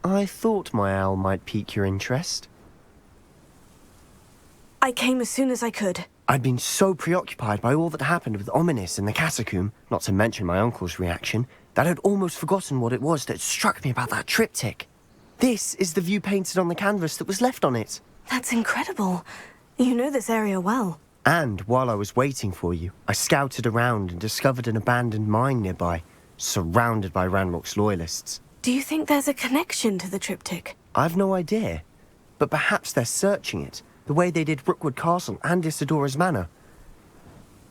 I thought my owl might pique your interest. I came as soon as I could. I'd been so preoccupied by all that happened with Ominis in the catacomb, not to mention my uncle's reaction, that I'd almost forgotten what it was that struck me about that triptych. This is the view painted on the canvas that was left on it. That's incredible. You know this area well. And while I was waiting for you, I scouted around and discovered an abandoned mine nearby, surrounded by Ranrock's loyalists. Do you think there's a connection to the triptych? I've no idea, but perhaps they're searching it, the way they did Rookwood Castle and Isidora's Manor.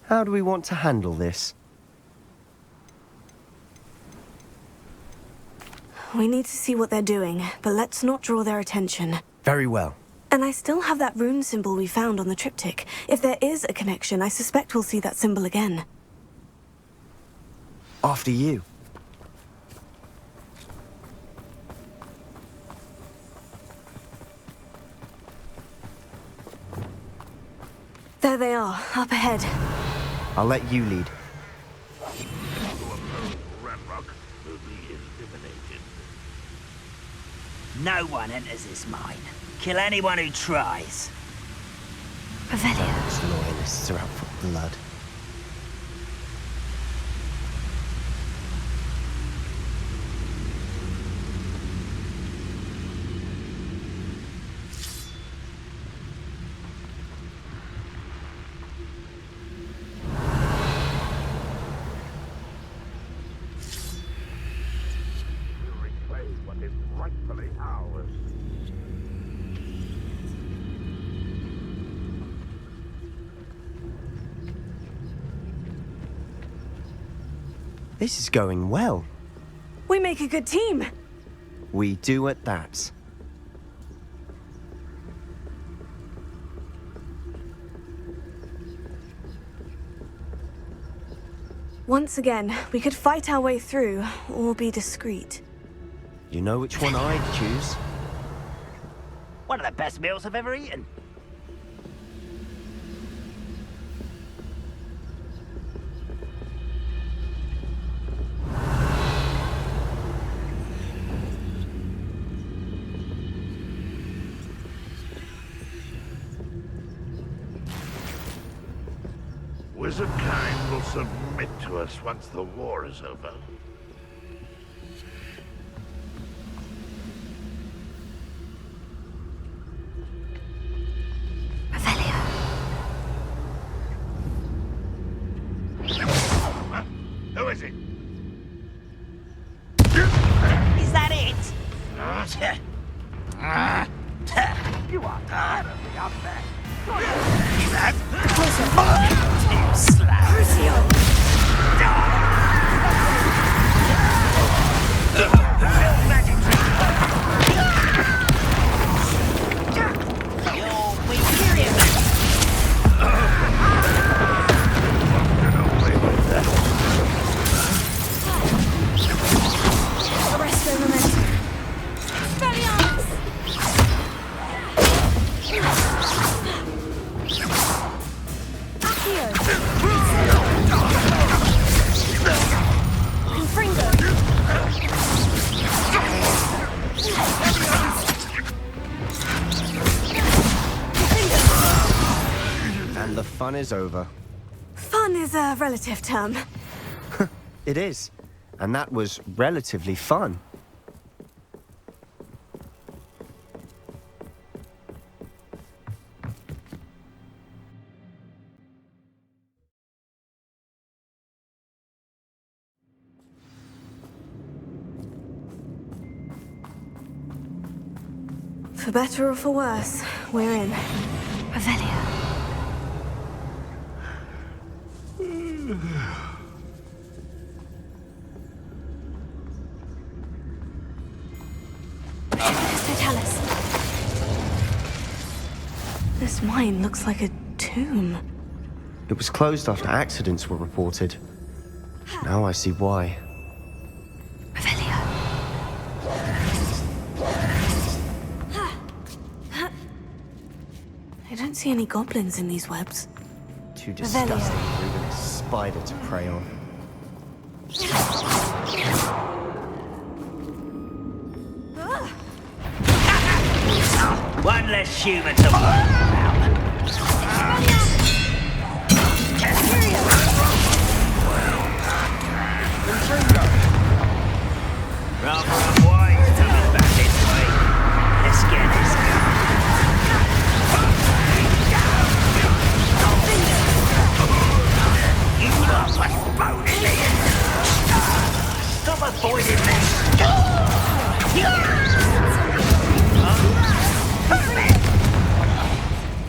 How do we want to handle this? We need to see what they're doing, but let's not draw their attention. Very well. And I still have that rune symbol we found on the triptych. If there is a connection, I suspect we'll see that symbol again. After you. There they are, up ahead. I'll let you lead. Ranrock will be eliminated. No one enters this mine. Kill anyone who tries. Revelio. Those loyalists are out for blood. We'll reclaim what is rightfully ours. This is going well. We make a good team. We do at that. Once again, we could fight our way through, or be discreet. You know which one I'd choose? One of the best meals I've ever eaten. Wizard kind will submit to us once the war is over. Revelio. Huh? Who is it? Is that it? You are terribly up there. And the fun is over. Fun is a relative term. It is. And that was relatively fun. For better or for worse, we're in. Revelio. Totalis. This mine looks like a tomb. It was closed after accidents were reported. Now I see why. Revelio. I don't see any goblins in these webs. Too disgusting for even a spider to prey on. One less human to worry about. Rather unwise coming back this way. Let's get this guy. You lot must bone it in. Stop avoiding me.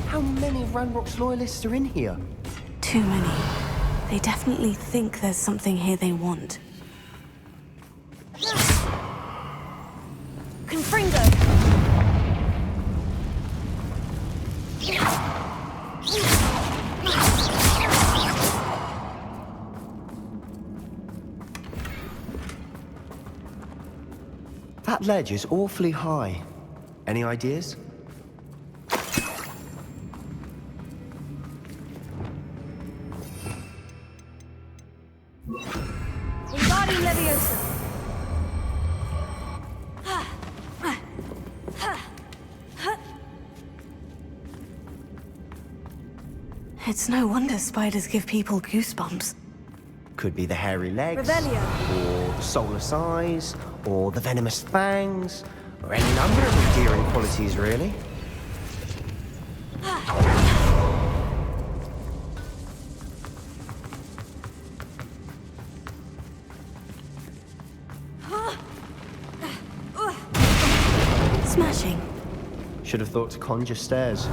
How many Ranrock's loyalists are in here? Too many. They definitely think there's something here they want. Confringo! That ledge is awfully high. Any ideas? Wingardium Leviosa! It's no wonder spiders give people goosebumps. Could be the hairy legs, Revelio. or the soulless eyes, or the venomous fangs, or any number of endearing qualities, really. Smashing. Should have thought to conjure stairs.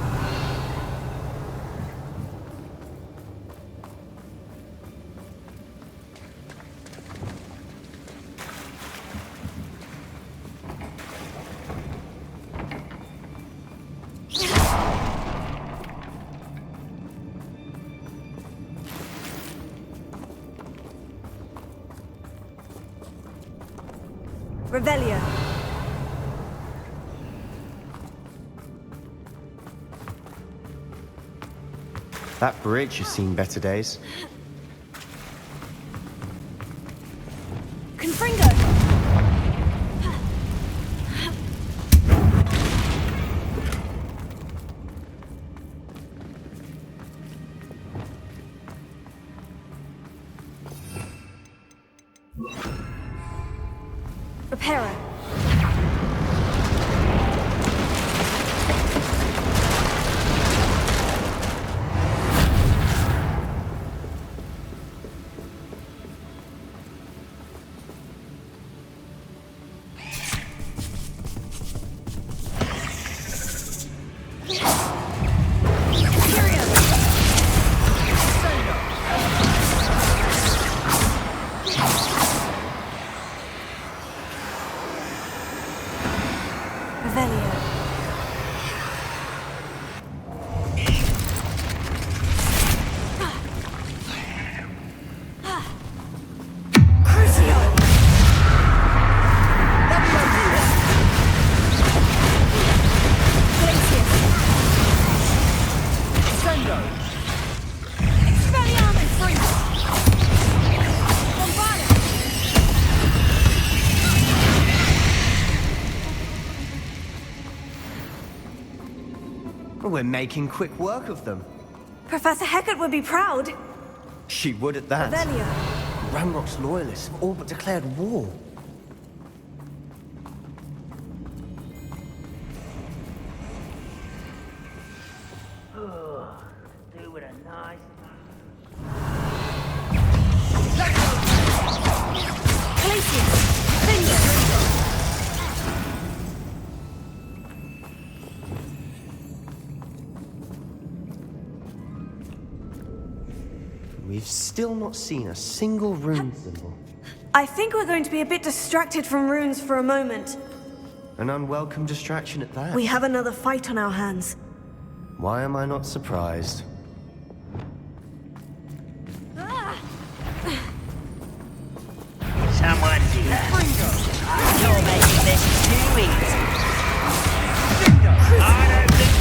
Revelio. That bridge has seen better days. Confringo! Reparo. Revelio. Crucio! Glacius! Sendo! Expelliarmus! Bombarda! We're making quick work of them. Professor Hecat would be proud. She would at that. Revelio. Ranrock's loyalists have all but declared war. Do with a nice. Glacius! Finger! We've still not seen a single rune symbol. I think we're going to be a bit distracted from runes for a moment. An unwelcome distraction at that. We have another fight on our hands. Why am I not surprised? Someone's here. You're making this too easy. I don't think.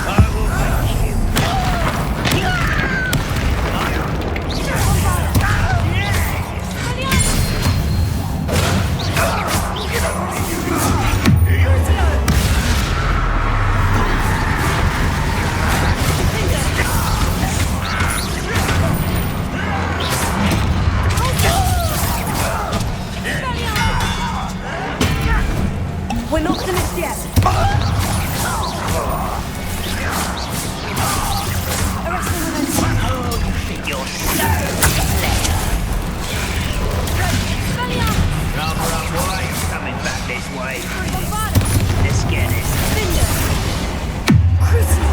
I will make you. We're not finished yet. Arresting momentum. Oh, you think you're so clever. Rather unwise coming back this way. Let's get it. Crucial.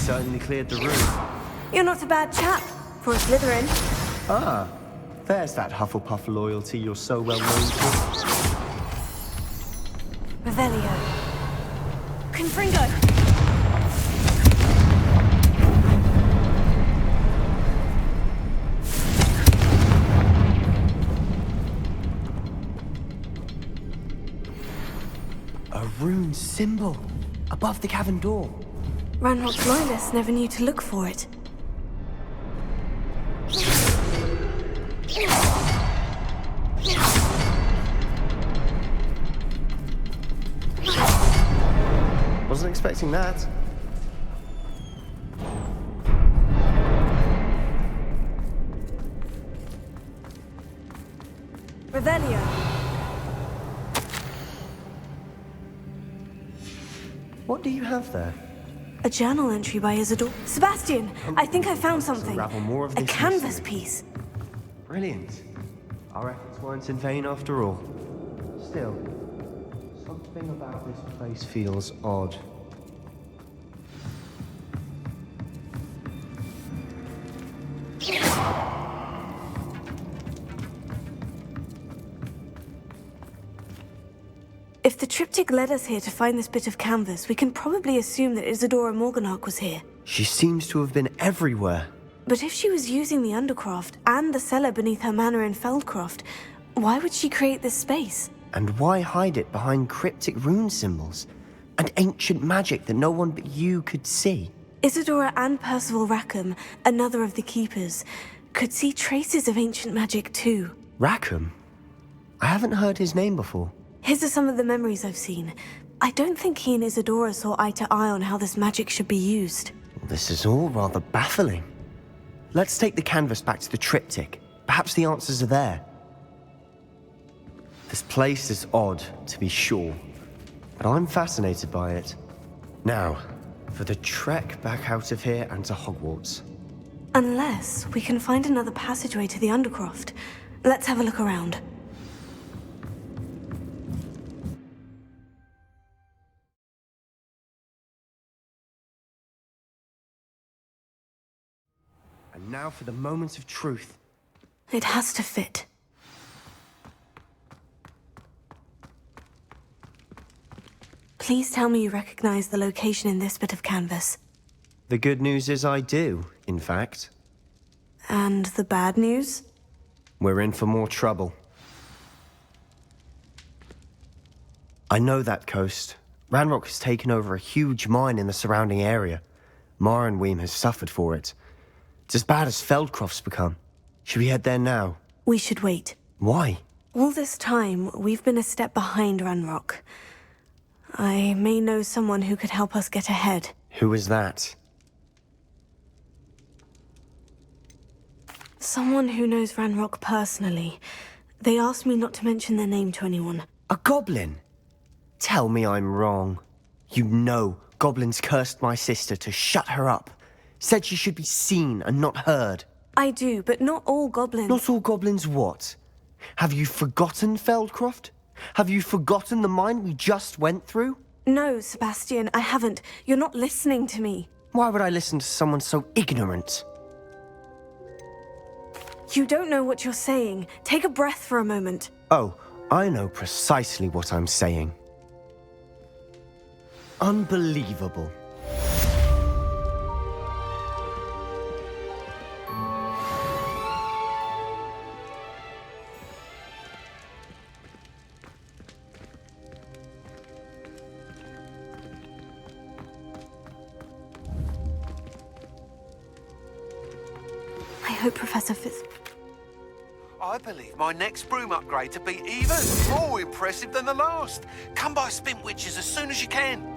Certainly cleared the room. You're not a bad chap for a Slytherin. Ah, there's that Hufflepuff loyalty you're so well known for. Revelio. Confringo. A rune symbol above the cavern door. Ranrock's loyalists never knew to look for it. Wasn't expecting that. Revelio. What do you have there? A journal entry by Isidore. Sebastian, I think I found something. Unravel more of A this canvas mystery. piece. Brilliant. Our efforts weren't in vain after all. Still, something about this place feels odd. If the triptych led us here to find this bit of canvas, we can probably assume that Isadora Morganach was here. She seems to have been everywhere. But if she was using the Undercroft and the cellar beneath her manor in Feldcroft, why would she create this space? And why hide it behind cryptic rune symbols? And ancient magic that no one but you could see? Isadora and Percival Rackham, another of the Keepers, could see traces of ancient magic too. Rackham? I haven't heard his name before. His are some of the memories I've seen. I don't think he and Isadora saw eye to eye on how this magic should be used. This is all rather baffling. Let's take the canvas back to the triptych. Perhaps the answers are there. This place is odd, to be sure, but I'm fascinated by it. Now, for the trek back out of here and to Hogwarts. Unless we can find another passageway to the Undercroft. Let's have a look around. And now for the moment of truth. It has to fit. Please tell me you recognize the location in this bit of canvas. The good news is I do, in fact. And the bad news? We're in for more trouble. I know that coast. Ranrock has taken over a huge mine in the surrounding area. Marrenweem has suffered for it. It's as bad as Feldcroft's become. Should we head there now? We should wait. Why? All this time, we've been a step behind Ranrock. I may know someone who could help us get ahead. Who is that? Someone who knows Ranrock personally. They asked me not to mention their name to anyone. A goblin? Tell me I'm wrong. You know goblins cursed my sister to shut her up. Said she should be seen and not heard. I do, but not all goblins. Not all goblins what? Have you forgotten Feldcroft? Have you forgotten the mine we just went through? No, Sebastian, I haven't. You're not listening to me. Why would I listen to someone so ignorant? You don't know what you're saying. Take a breath for a moment. Oh, I know precisely what I'm saying. Unbelievable. I hope Professor Fitz... I believe my next broom upgrade to be even more impressive than the last. Come by Spintwitches as soon as you can.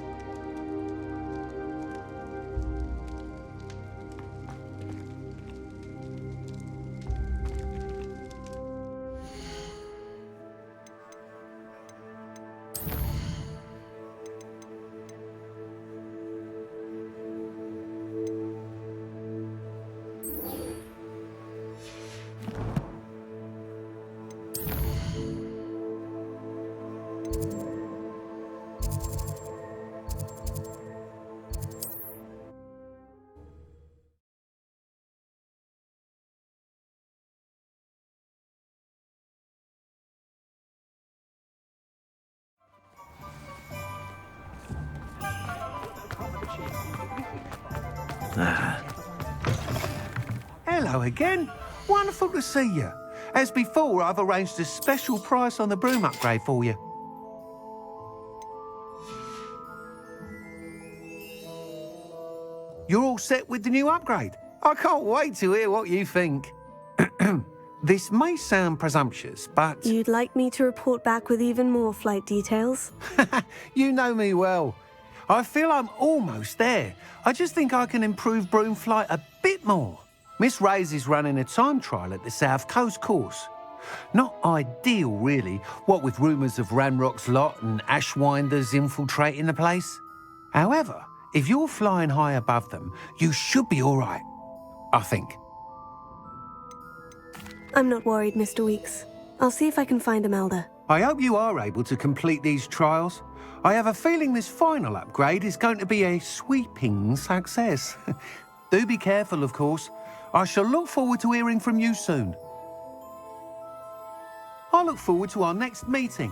Hello again. Wonderful to see you. As before, I've arranged a special price on the broom upgrade for you. You're all set with the new upgrade. I can't wait to hear what you think. This may sound presumptuous, but... You'd like me to report back with even more flight details? You know me well. I feel I'm almost there. I just think I can improve broom flight a bit more. Miss Ray's is running a time trial at the South Coast course. Not ideal, really, what with rumours of Ranrock's lot and Ashwinders infiltrating the place. However, if you're flying high above them, you should be all right, I think. I'm not worried, Mr. Weeks. I'll see if I can find Imelda. I hope you are able to complete these trials. I have a feeling this final upgrade is going to be a sweeping success. Do be careful, of course. I shall look forward to hearing from you soon. I look forward to our next meeting.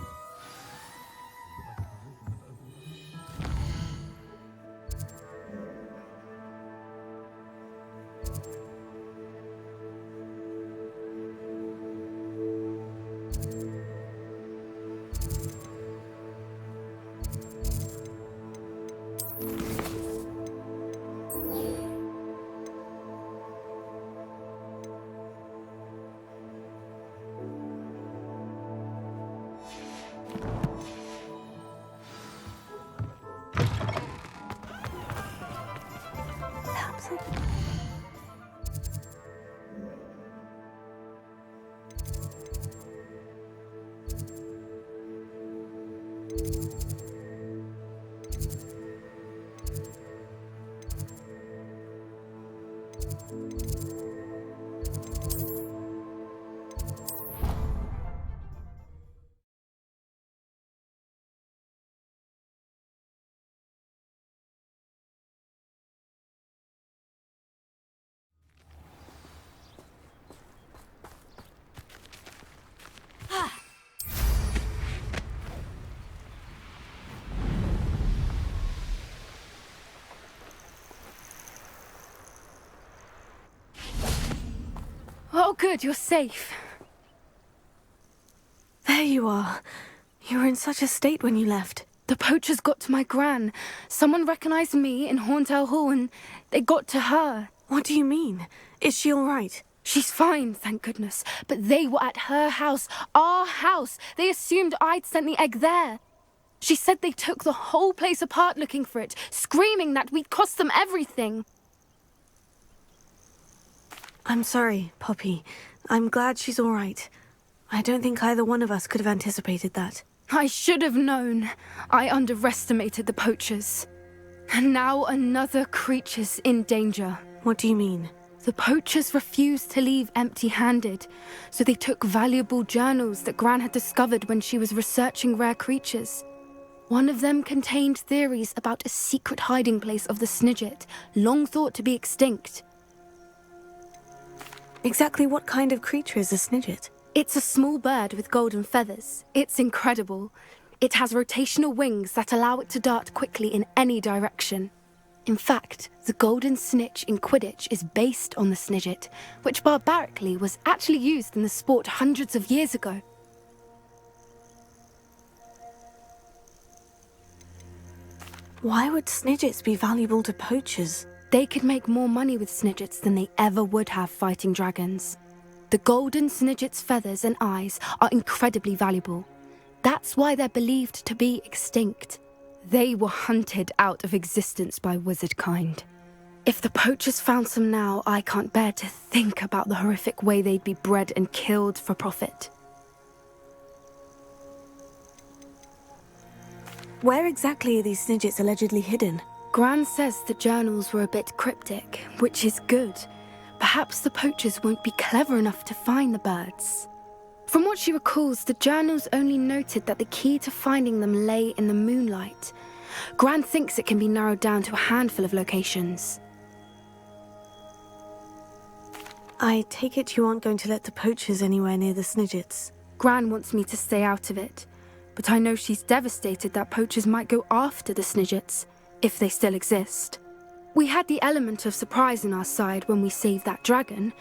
Oh, good, you're safe. There you are. You were in such a state when you left. The poachers got to my gran. Someone recognized me in Horntail Hall and they got to her. What do you mean? Is she all right? She's fine, thank goodness. But they were at her house, our house. They assumed I'd sent the egg there. She said they took the whole place apart looking for it, screaming that we'd cost them everything. I'm sorry, Poppy. I'm glad she's all right. I don't think either one of us could have anticipated that. I should have known. I underestimated the poachers. And now another creature's in danger. What do you mean? The poachers refused to leave empty-handed, so they took valuable journals that Gran had discovered when she was researching rare creatures. One of them contained theories about a secret hiding place of the Snidget, long thought to be extinct. Exactly what kind of creature is a snidget? It's a small bird with golden feathers. It's incredible. It has rotational wings that allow it to dart quickly in any direction. In fact, the golden snitch in Quidditch is based on the snidget, which barbarically was actually used in the sport hundreds of years ago. Why would snidgets be valuable to poachers? They could make more money with snidgets than they ever would have fighting dragons. The golden snidget's feathers and eyes are incredibly valuable. That's why they're believed to be extinct. They were hunted out of existence by wizard kind. If the poachers found some now, I can't bear to think about the horrific way they'd be bred and killed for profit. Where exactly are these snidgets allegedly hidden? Gran says the journals were a bit cryptic, which is good. Perhaps the poachers won't be clever enough to find the birds. From what she recalls, the journals only noted that the key to finding them lay in the moonlight. Gran thinks it can be narrowed down to a handful of locations. I take it you aren't going to let the poachers anywhere near the snidgets. Gran wants me to stay out of it, but I know she's devastated that poachers might go after the snidgets, if they still exist. We had the element of surprise on our side when we saved that dragon,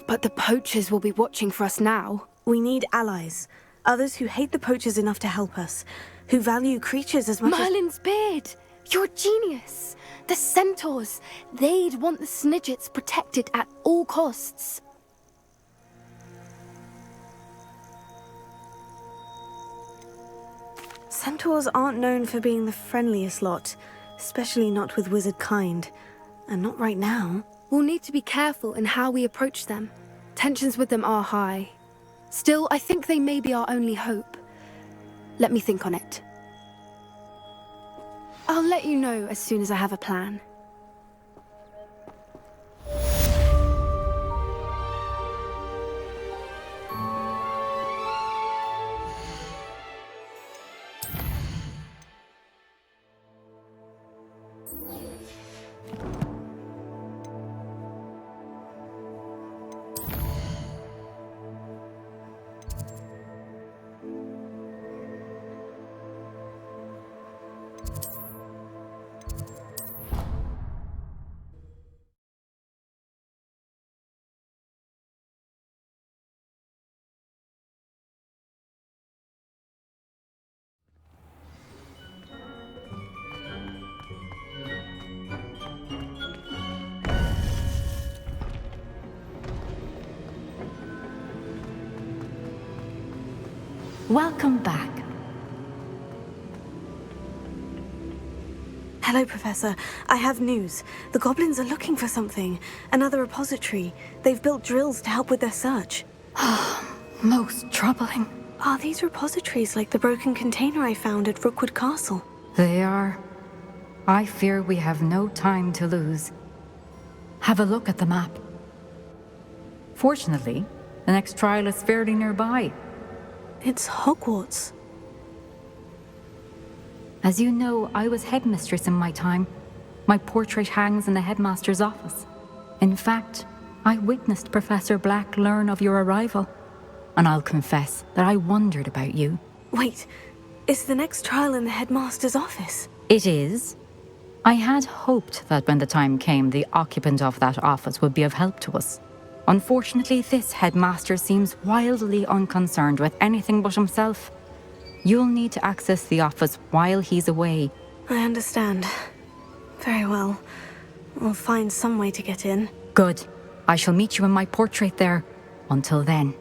but the poachers will be watching for us now. We need allies. Others who hate the poachers enough to help us. Who value creatures as much as... Merlin's beard! You're a genius! The centaurs! They'd want the snidgets protected at all costs. Centaurs aren't known for being the friendliest lot, especially not with wizard kind. And not right now. We'll need to be careful in how we approach them. Tensions with them are high. Still, I think they may be our only hope. Let me think on it. I'll let you know as soon as I have a plan. Welcome back. Hello, Professor. I have news. The goblins are looking for something. Another repository. They've built drills to help with their search. Most troubling. Are these repositories like the broken container I found at Rookwood Castle? They are. I fear we have no time to lose. Have a look at the map. Fortunately, the next trial is fairly nearby. It's Hogwarts. As you know, I was headmistress in my time. My portrait hangs in the headmaster's office. In fact, I witnessed Professor Black learn of your arrival. And I'll confess that I wondered about you. Wait, is the next trial in the headmaster's office? It is. I had hoped that when the time came, the occupant of that office would be of help to us. Unfortunately, this headmaster seems wildly unconcerned with anything but himself. You'll need to access the office while he's away. I understand. Very well. We'll find some way to get in. Good. I shall meet you in my portrait there. Until then.